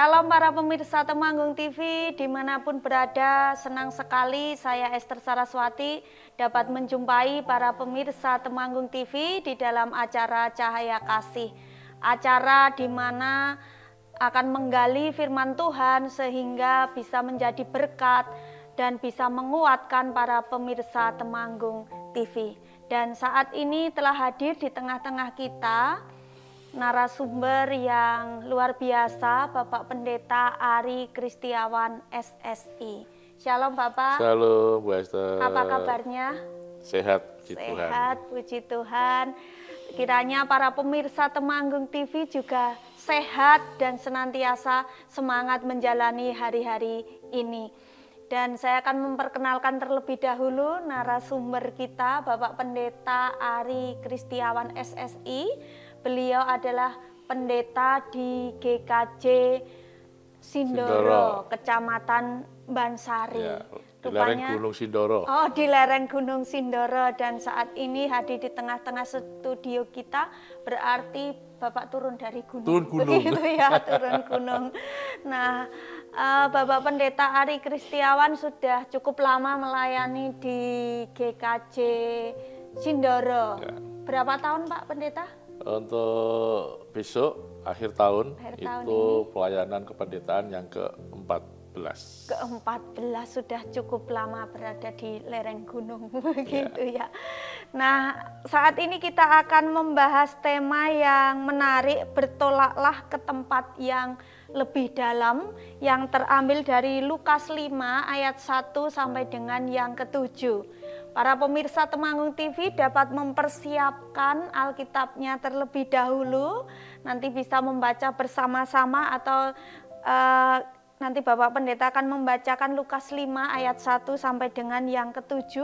Shalom para pemirsa Temanggung TV dimanapun berada, senang sekali saya Esther Saraswati dapat menjumpai para pemirsa Temanggung TV di dalam acara Cahaya Kasih. Acara di mana akan menggali firman Tuhan sehingga bisa menjadi berkat dan bisa menguatkan para pemirsa Temanggung TV. Dan saat ini telah hadir di tengah-tengah kita narasumber yang luar biasa, Bapak Pendeta Ari Kristiawan SSI. Shalom Bapak. Shalom Bu Esther. Apa kabarnya? Sehat, puji Tuhan. Sehat, puji Tuhan. Kiranya para pemirsa Temanggung TV juga sehat dan senantiasa semangat menjalani hari-hari ini. Dan saya akan memperkenalkan terlebih dahulu narasumber kita, Bapak Pendeta Ari Kristiawan SSI. Beliau adalah pendeta di GKJ Sindoro, Kecamatan Bansari. Ya, di lereng Gunung Sindoro. Oh, di lereng Gunung Sindoro. Dan saat ini hadir di tengah-tengah studio kita, berarti Bapak turun dari gunung. Turun gunung. Begitu ya, turun gunung. Nah, Bapak Pendeta Ari Kristiawan sudah cukup lama melayani di GKJ Sindoro. Ya. Berapa tahun Pak Pendeta? Untuk besok akhir tahun itu ini, pelayanan kependetaan yang ke-14. Ke-14 sudah cukup lama berada di lereng gunung begitu ya. Nah, saat ini kita akan membahas tema yang menarik, bertolaklah ke tempat yang lebih dalam, yang terambil dari Lukas 5 ayat 1 sampai dengan yang ke-7. Para pemirsa Temanggung TV dapat mempersiapkan Alkitabnya terlebih dahulu, nanti bisa membaca bersama-sama atau nanti Bapak Pendeta akan membacakan Lukas 5 ayat 1 sampai dengan yang ke-7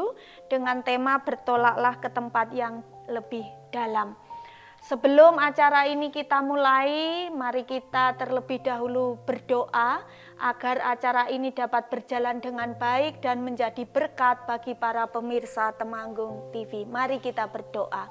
dengan tema bertolaklah ke tempat yang lebih dalam. Sebelum acara ini kita mulai, mari kita terlebih dahulu berdoa agar acara ini dapat berjalan dengan baik dan menjadi berkat bagi para pemirsa Temanggung TV. Mari kita berdoa.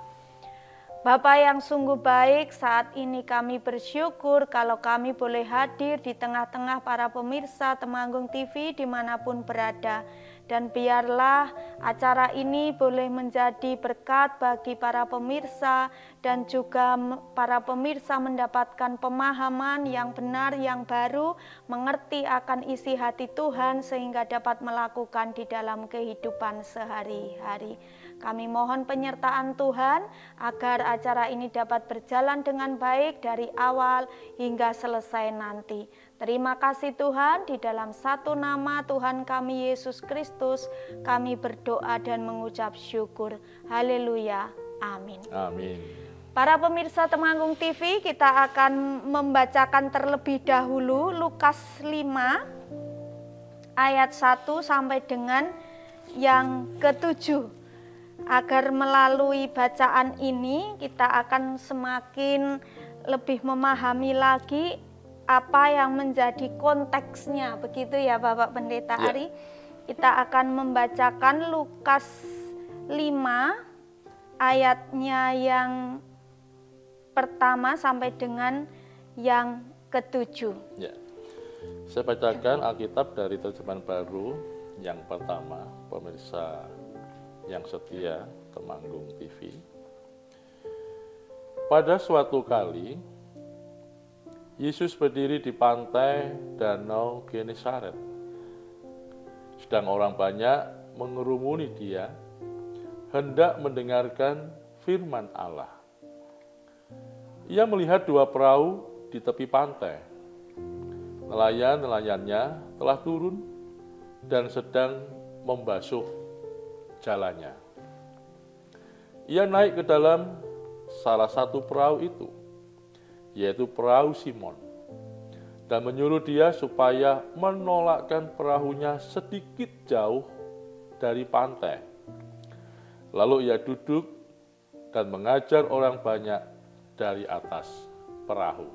Bapa yang sungguh baik, saat ini kami bersyukur kalau kami boleh hadir di tengah-tengah para pemirsa Temanggung TV dimanapun berada. Dan biarlah acara ini boleh menjadi berkat bagi para pemirsa dan juga para pemirsa mendapatkan pemahaman yang benar, yang baru, mengerti akan isi hati Tuhan sehingga dapat melakukan di dalam kehidupan sehari-hari. Kami mohon penyertaan Tuhan agar acara ini dapat berjalan dengan baik dari awal hingga selesai nanti. Terima kasih Tuhan, di dalam satu nama Tuhan kami Yesus Kristus, kami berdoa dan mengucap syukur. Haleluya. Amin. Amin. Para pemirsa Temanggung TV, kita akan membacakan terlebih dahulu Lukas 5 ayat 1 sampai dengan yang ke-7. Agar melalui bacaan ini kita akan semakin lebih memahami lagi apa yang menjadi konteksnya, begitu ya Bapak Pendeta Ari. Kita akan membacakan Lukas 5 ayatnya yang pertama sampai dengan yang ke-7. Ya. Saya bacakan Alkitab dari terjemahan baru yang pertama, pemirsa yang setia Temanggung TV. Pada suatu kali Yesus berdiri di pantai Danau Genesaret. Sedang orang banyak mengerumuni dia, hendak mendengarkan firman Allah. Ia melihat dua perahu di tepi pantai. Nelayan-nelayannya telah turun dan sedang membasuh jalannya. Ia naik ke dalam salah satu perahu itu, yaitu perahu Simon, dan menyuruh dia supaya menolakkan perahunya sedikit jauh dari pantai. Lalu ia duduk dan mengajar orang banyak dari atas perahu.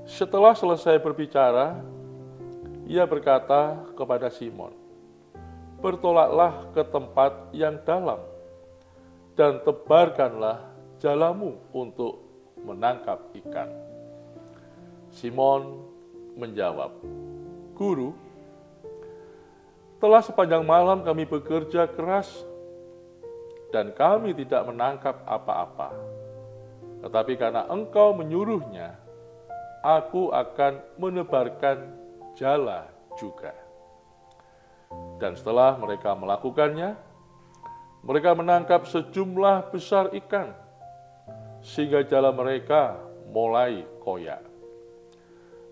Setelah selesai berbicara, ia berkata kepada Simon, "Bertolaklah ke tempat yang dalam dan tebarkanlah jalamu untuk menangkap ikan." Simon menjawab, "Guru, telah sepanjang malam kami bekerja keras dan kami tidak menangkap apa-apa. Tetapi karena engkau menyuruhnya, aku akan menebarkan jala juga." Dan setelah mereka melakukannya, mereka menangkap sejumlah besar ikan, sehingga jala mereka mulai koyak.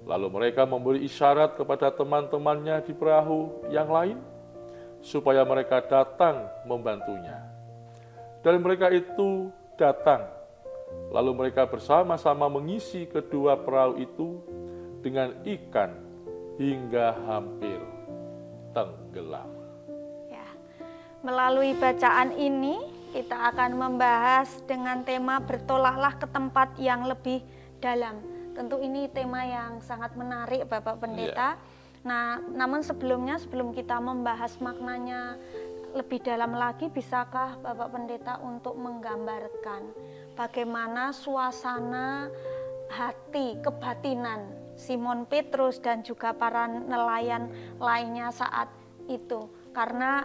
Lalu mereka memberi isyarat kepada teman-temannya di perahu yang lain, supaya mereka datang membantunya. Dan mereka itu datang, lalu mereka bersama-sama mengisi kedua perahu itu dengan ikan hingga hampir tenggelam. Ya, melalui bacaan ini kita akan membahas dengan tema bertolaklah ke tempat yang lebih dalam. Tentu ini tema yang sangat menarik Bapak Pendeta. Nah, namun sebelum kita membahas maknanya lebih dalam lagi, bisakah Bapak Pendeta untuk menggambarkan bagaimana suasana hati, kebatinan Simon Petrus dan juga para nelayan lainnya saat itu? Karena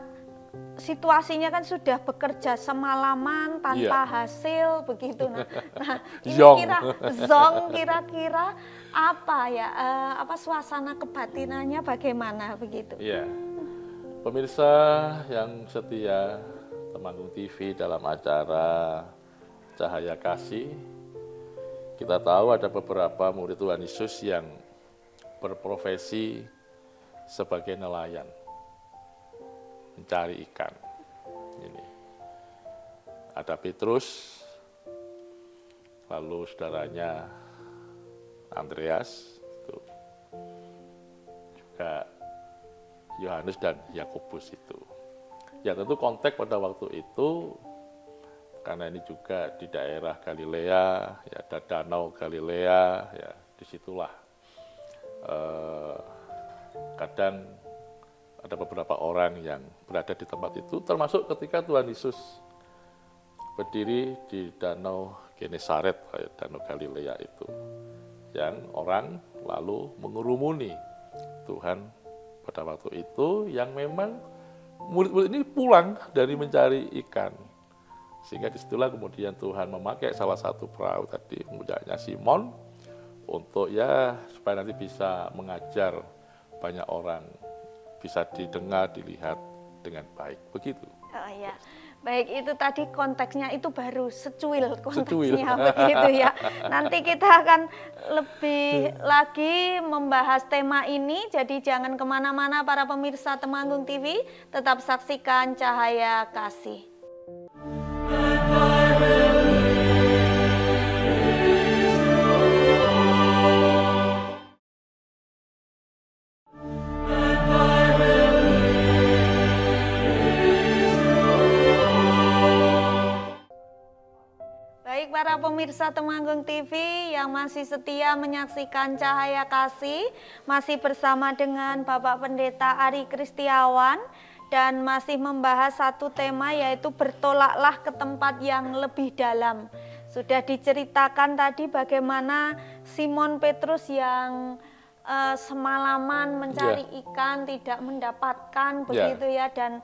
situasinya kan sudah bekerja semalaman tanpa hasil begitu. Nah ini kira-kira apa ya, suasana kebatinannya bagaimana begitu? Iya. Pemirsa yang setia Temanggung TV dalam acara Cahaya Kasih, kita tahu ada beberapa murid Tuhan Yesus yang berprofesi sebagai nelayan, mencari ikan. Ini ada Petrus, lalu saudaranya Andreas, itu juga Yohanes dan Yakobus itu. Ya tentu konteks pada waktu itu, karena ini juga di daerah Galilea, ya ada Danau Galilea, ya disitulah kadang ada beberapa orang yang berada di tempat itu, termasuk ketika Tuhan Yesus berdiri di Danau Genesaret, Danau Galilea itu, yang orang lalu mengurumuni Tuhan pada waktu itu, yang memang murid-murid ini pulang dari mencari ikan. Sehingga disitulah kemudian Tuhan memakai salah satu perahu tadi, mudanya Simon, untuk ya supaya nanti bisa mengajar banyak orang, bisa didengar, dilihat dengan baik, begitu. Oh ya, baik, itu tadi konteksnya itu baru secuil konteksnya begitu ya. Nanti kita akan lebih lagi membahas tema ini, jadi jangan kemana-mana para pemirsa Temanggung TV, tetap saksikan Cahaya Kasih. Para pemirsa Temanggung TV yang masih setia menyaksikan Cahaya Kasih, masih bersama dengan Bapak Pendeta Ari Kristiawan dan masih membahas satu tema, yaitu bertolaklah ke tempat yang lebih dalam. Sudah diceritakan tadi bagaimana Simon Petrus yang semalaman mencari ikan tidak mendapatkan begitu ya, dan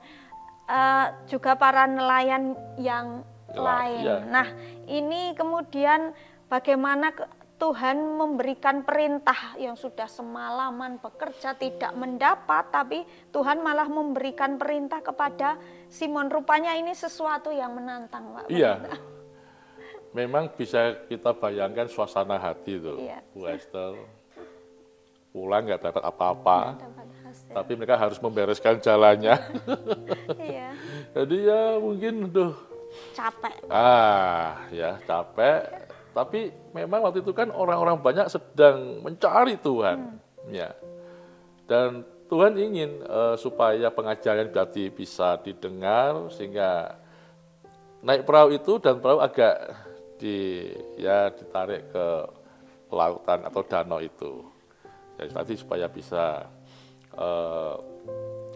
juga para nelayan yang lain. Nah, ini kemudian bagaimana Tuhan memberikan perintah yang sudah semalaman bekerja tidak mendapat, tapi Tuhan malah memberikan perintah kepada Simon. Rupanya ini sesuatu yang menantang, Pak. Iya. Memang bisa kita bayangkan suasana hati itu, Bu Esther. Pulang nggak dapat apa-apa, tapi mereka harus membereskan jalannya. Iya. Jadi ya mungkin capek. Ya capek. Tapi memang waktu itu kan orang-orang banyak sedang mencari Tuhan. Ya. Dan Tuhan ingin supaya pengajaran berarti bisa didengar, sehingga naik perahu itu dan perahu agak ditarik ke lautan atau danau itu. Jadi nanti supaya bisa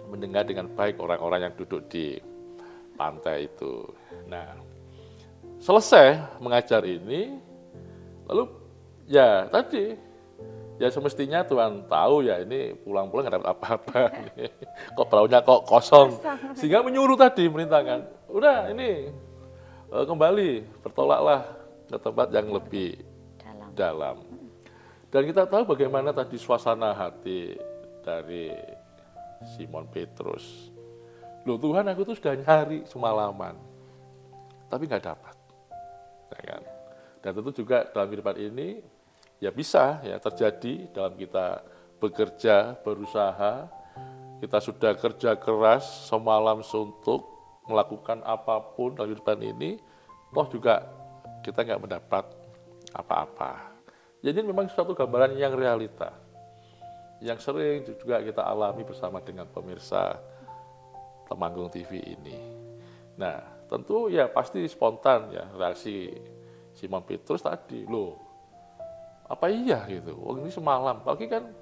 mendengar dengan baik orang-orang yang duduk di pantai itu. Nah, selesai mengajar ini, lalu ya tadi Ya semestinya Tuhan tahu ya ini pulang-pulang nggak dapat apa-apa. Kok perahunya kok kosong. Sehingga menyuruh tadi merintahkan, udah ini kembali bertolaklah ke tempat yang lebih dalam. Dan kita tahu bagaimana tadi suasana hati dari Simon Petrus. Loh Tuhan, aku tuh sudah nyari semalaman, tapi nggak dapat. Ya kan? Dan tentu juga dalam kehidupan ini ya bisa ya terjadi dalam kita bekerja, berusaha, kita sudah kerja keras semalam suntuk melakukan apapun dalam kehidupan ini, toh juga kita nggak mendapat apa-apa. Jadi memang suatu gambaran yang realita, yang sering juga kita alami bersama dengan pemirsa Temanggung TV ini. Nah, tentu ya pasti spontan ya reaksi Simon Petrus tadi, loh apa iya gitu, oh ini semalam, apalagi kan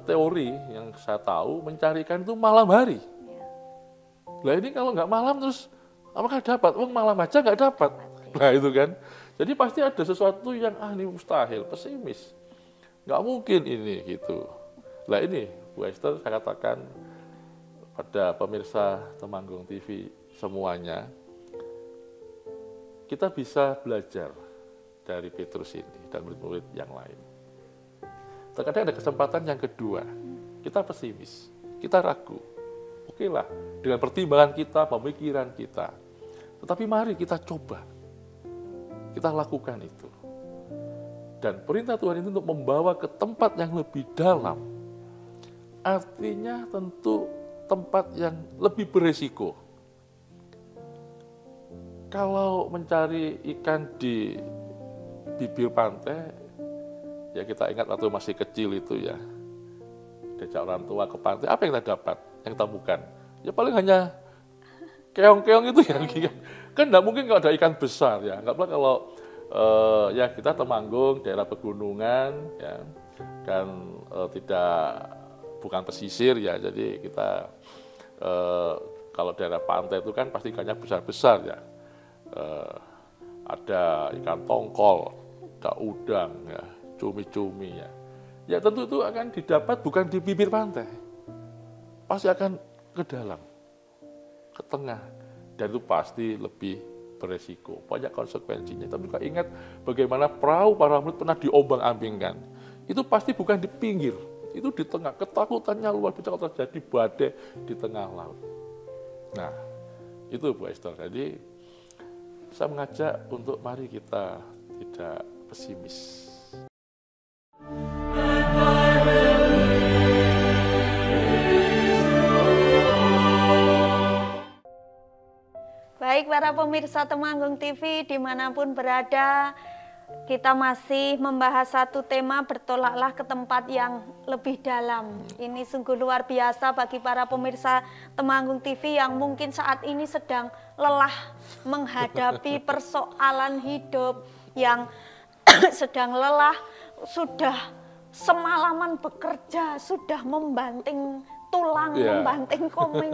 teori yang saya tahu mencari ikan itu malam hari. Lah ini kalau nggak malam terus apakah dapat? Oh malam aja nggak dapat. Nah itu kan, jadi pasti ada sesuatu yang ini mustahil, pesimis, nggak mungkin ini gitu. Lah ini Bu Esther saya katakan pada pemirsa Temanggung TV semuanya, kita bisa belajar dari Petrus ini dan murid-murid yang lain. Terkadang ada kesempatan yang kedua, kita pesimis, kita ragu. Oke lah, dengan pertimbangan kita, pemikiran kita. Tetapi mari kita coba, kita lakukan itu. Dan perintah Tuhan itu untuk membawa ke tempat yang lebih dalam. Artinya tentu tempat yang lebih beresiko. Kalau mencari ikan di bibir pantai, ya kita ingat waktu masih kecil itu ya, diajak orang tua ke pantai, apa yang kita dapat, yang kita temukan? Ya paling hanya keong-keong itu ya, kan nggak mungkin kalau ada ikan besar ya, nggak pula kalau ya kita Temanggung, daerah pegunungan, ya kan bukan pesisir ya, jadi kita kalau daerah pantai itu kan pasti ikannya besar-besar ya, ada ikan tongkol, ada udang, ya, cumi-cumi ya. Ya tentu itu akan didapat bukan di bibir pantai, pasti akan ke dalam, ke tengah, dan itu pasti lebih beresiko, banyak konsekuensinya. Tapi juga ingat bagaimana perahu para murid pernah diombang-ambingkan, itu pasti bukan di pinggir, itu di tengah. Ketakutannya luar biasa kalau terjadi badai di tengah laut. Nah, itu Bu Esther. Jadi saya mengajak untuk mari kita tidak pesimis. Baik para pemirsa Temanggung TV dimanapun berada, kita masih membahas satu tema, bertolaklah ke tempat yang lebih dalam. Ini sungguh luar biasa bagi para pemirsa Temanggung TV yang mungkin saat ini sedang lelah menghadapi persoalan hidup, yang sedang lelah, sudah semalaman bekerja, sudah membanting tulang, membanting komeng,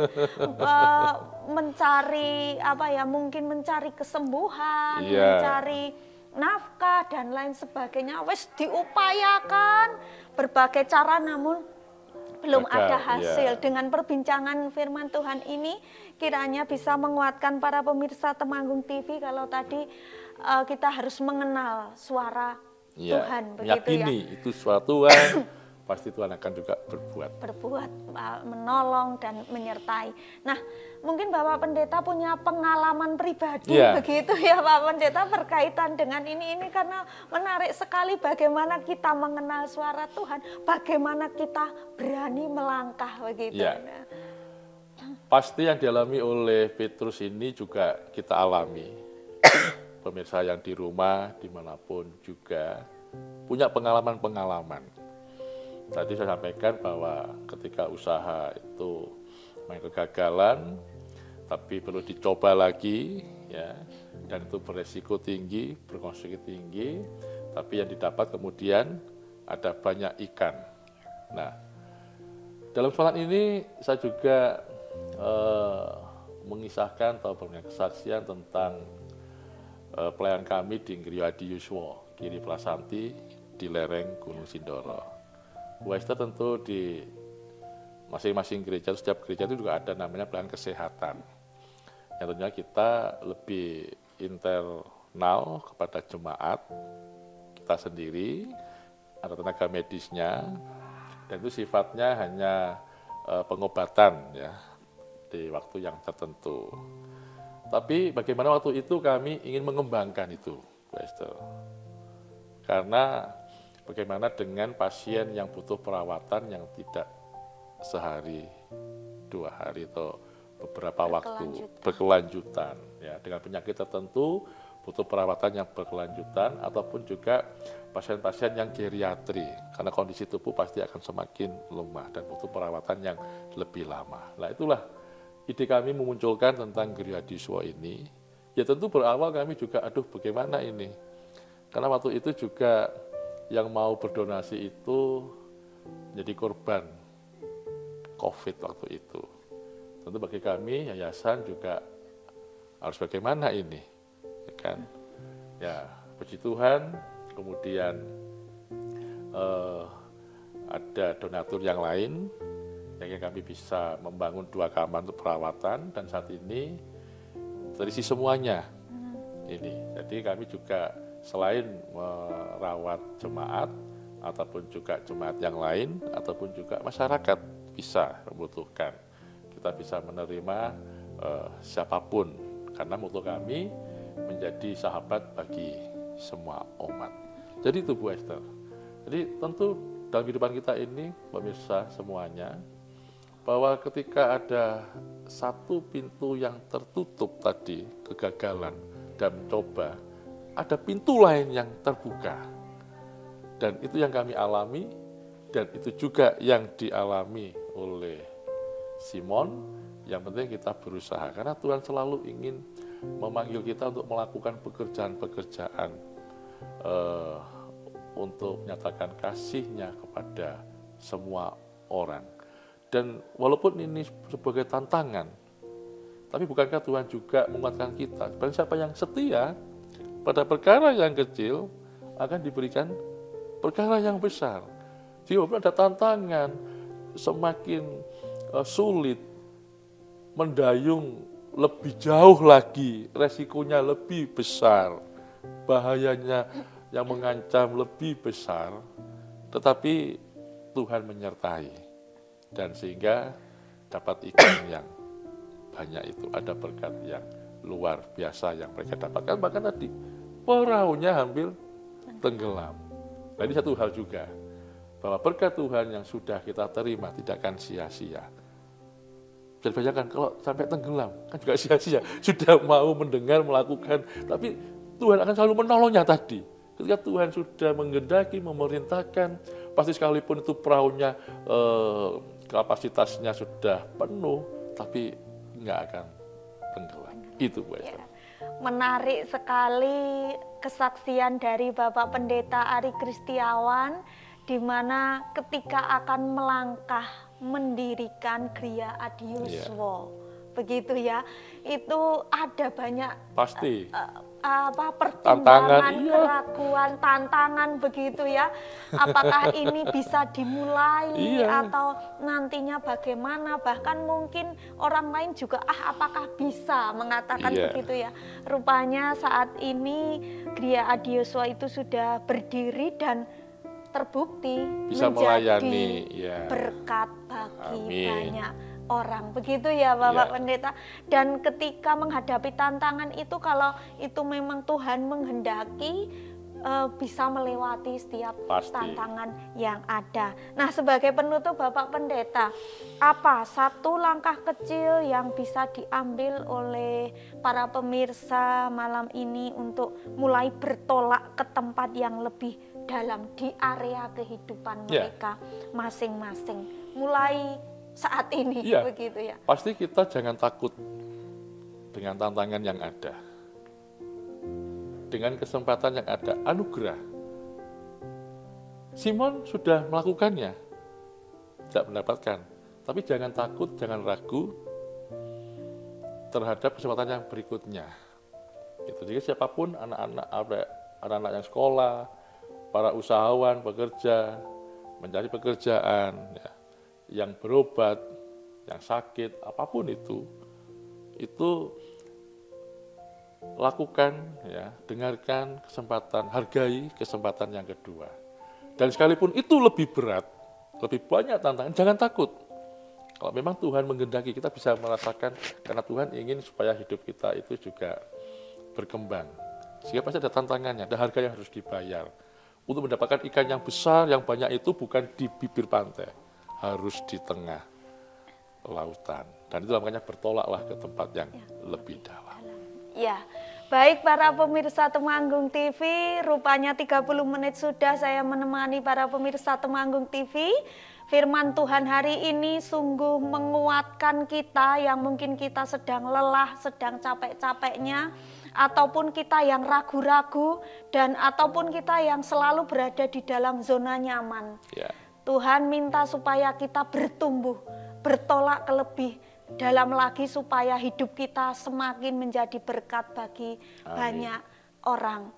mencari mungkin mencari kesembuhan, mencari nafkah dan lain sebagainya. Wes diupayakan berbagai cara namun belum ada hasil. Dengan perbincangan firman Tuhan ini kiranya bisa menguatkan para pemirsa Temanggung TV kalau tadi kita harus mengenal suara Tuhan, begitu ya. Itu suara Tuhan. Pasti Tuhan akan juga berbuat, menolong dan menyertai. Nah, mungkin Bapak Pendeta punya pengalaman pribadi begitu ya Pak Pendeta berkaitan dengan ini karena menarik sekali bagaimana kita mengenal suara Tuhan, bagaimana kita berani melangkah begitu. Nah. Pasti yang dialami oleh Petrus ini juga kita alami. Pemirsa yang di rumah dimanapun juga punya pengalaman-pengalaman. Tadi saya sampaikan bahwa ketika usaha itu main kegagalan, tapi perlu dicoba lagi, ya, dan itu beresiko tinggi, berkonsekuensi tinggi, tapi yang didapat kemudian ada banyak ikan. Nah, dalam soal ini saya juga mengisahkan atau punya kesaksian tentang pelayan kami di Ngriyo Adi Yuswo, Giri Prasanti, di lereng Gunung Sindoro. Bu Esther tentu di masing-masing gereja, setiap gereja itu juga ada namanya pelayanan kesehatan. Yang tentunya kita lebih internal kepada jemaat, kita sendiri, ada tenaga medisnya, dan itu sifatnya hanya pengobatan ya di waktu yang tertentu. Tapi bagaimana waktu itu kami ingin mengembangkan itu, Bu Esther. Karena bagaimana dengan pasien yang butuh perawatan yang tidak sehari, 2 hari atau beberapa waktu berkelanjutan ya, dengan penyakit tertentu butuh perawatan yang berkelanjutan, ataupun juga pasien-pasien yang geriatri karena kondisi tubuh pasti akan semakin lemah dan butuh perawatan yang lebih lama. Nah, itulah ide kami memunculkan tentang Griadiswa ini. Ya tentu berawal kami juga bagaimana ini, karena waktu itu juga yang mau berdonasi itu jadi korban COVID waktu itu. Tentu bagi kami yayasan juga harus bagaimana ini, ya kan? Ya, puji Tuhan, kemudian ada donatur yang lain yang kami bisa membangun 2 kamar untuk perawatan, dan saat ini terisi semuanya ini. Jadi kami juga selain merawat jemaat ataupun juga jemaat yang lain ataupun juga masyarakat bisa membutuhkan, kita bisa menerima siapapun, karena mutu kami menjadi sahabat bagi semua umat. Jadi itu Bu Esther. Jadi tentu dalam kehidupan kita ini, pemirsa semuanya, bahwa ketika ada satu pintu yang tertutup tadi, kegagalan dan mencoba, ada pintu lain yang terbuka. Dan itu yang kami alami, dan itu juga yang dialami oleh Simon. Yang penting kita berusaha, karena Tuhan selalu ingin memanggil kita untuk melakukan pekerjaan-pekerjaan untuk menyatakan kasih-Nya kepada semua orang. Dan walaupun ini sebagai tantangan, tapi bukankah Tuhan juga menguatkan kita? Barang siapa yang setia pada perkara yang kecil akan diberikan perkara yang besar. Jadi walaupun ada tantangan, semakin sulit, mendayung lebih jauh lagi, resikonya lebih besar, bahayanya yang mengancam lebih besar, tetapi Tuhan menyertai. Dan sehingga dapat ikan yang banyak itu, ada berkat yang luar biasa yang mereka dapatkan. Bahkan tadi perahunya hampir tenggelam. Nah, ini satu hal juga, bahwa berkat Tuhan yang sudah kita terima tidak akan sia-sia. Jadi bayangkan kalau sampai tenggelam, kan juga sia-sia. Sudah mau mendengar, melakukan, tapi Tuhan akan selalu menolongnya tadi. Ketika Tuhan sudah menghendaki, memerintahkan, pasti sekalipun itu perahunya kapasitasnya sudah penuh, tapi nggak akan tenggelam. Itu Bu Esther. Menarik sekali kesaksian dari Bapak Pendeta Ari Kristiawan, di mana ketika akan melangkah mendirikan Gria Adiuswo, begitu ya, itu ada banyak pasti pertimbangan, keraguan, tantangan begitu ya. Apakah ini bisa dimulai atau nantinya bagaimana? Bahkan mungkin orang lain juga apakah bisa mengatakan begitu ya. Rupanya saat ini Gria Adiuswo itu sudah berdiri dan terbukti bisa menjadi melayani berkat bagi banyak orang, begitu ya Bapak Pendeta. Dan ketika menghadapi tantangan itu, kalau itu memang Tuhan menghendaki, bisa melewati setiap tantangan yang ada. Nah, sebagai penutup Bapak Pendeta, apa satu langkah kecil yang bisa diambil oleh para pemirsa malam ini untuk mulai bertolak ke tempat yang lebih dalam di area kehidupan mereka masing-masing, mulai saat ini, begitu ya? Pasti kita jangan takut dengan tantangan yang ada, dengan kesempatan yang ada, anugerah. Simon sudah melakukannya, tidak mendapatkan, tapi jangan takut, jangan ragu terhadap kesempatan yang berikutnya. Jadi siapapun anak-anak yang sekolah, para usahawan, pekerja, mencari pekerjaan, ya, yang berobat, yang sakit, apapun itu lakukan, ya, dengarkan kesempatan, hargai kesempatan yang kedua. Dan sekalipun itu lebih berat, lebih banyak tantangan, jangan takut. Kalau memang Tuhan menghendaki, kita bisa merasakan, karena Tuhan ingin supaya hidup kita itu juga berkembang. Sehingga pasti ada tantangannya, ada harga yang harus dibayar. Untuk mendapatkan ikan yang besar, yang banyak itu bukan di bibir pantai, harus di tengah lautan. Dan itu makanya bertolaklah ke tempat yang lebih dalam. Ya, baik para pemirsa Temanggung TV, rupanya 30 menit sudah saya menemani para pemirsa Temanggung TV. Firman Tuhan hari ini sungguh menguatkan kita yang mungkin kita sedang lelah, sedang capek-capeknya, ataupun kita yang ragu-ragu, dan ataupun kita yang selalu berada di dalam zona nyaman. Ya. Tuhan minta supaya kita bertumbuh, bertolak ke lebih dalam lagi supaya hidup kita semakin menjadi berkat bagi banyak orang.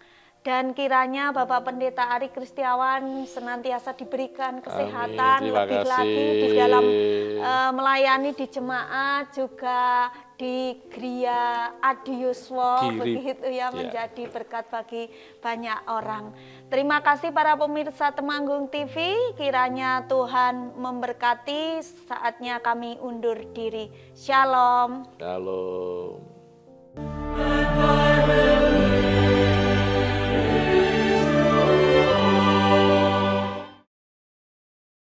Dan kiranya Bapak Pendeta Ari Kristiawan senantiasa diberikan kesehatan, lebih lagi di dalam melayani di jemaat, juga di Gria Adi Yuswo, begitu ya, menjadi berkat bagi banyak orang. Terima kasih para pemirsa Temanggung TV, kiranya Tuhan memberkati. Saatnya kami undur diri. Shalom. Shalom.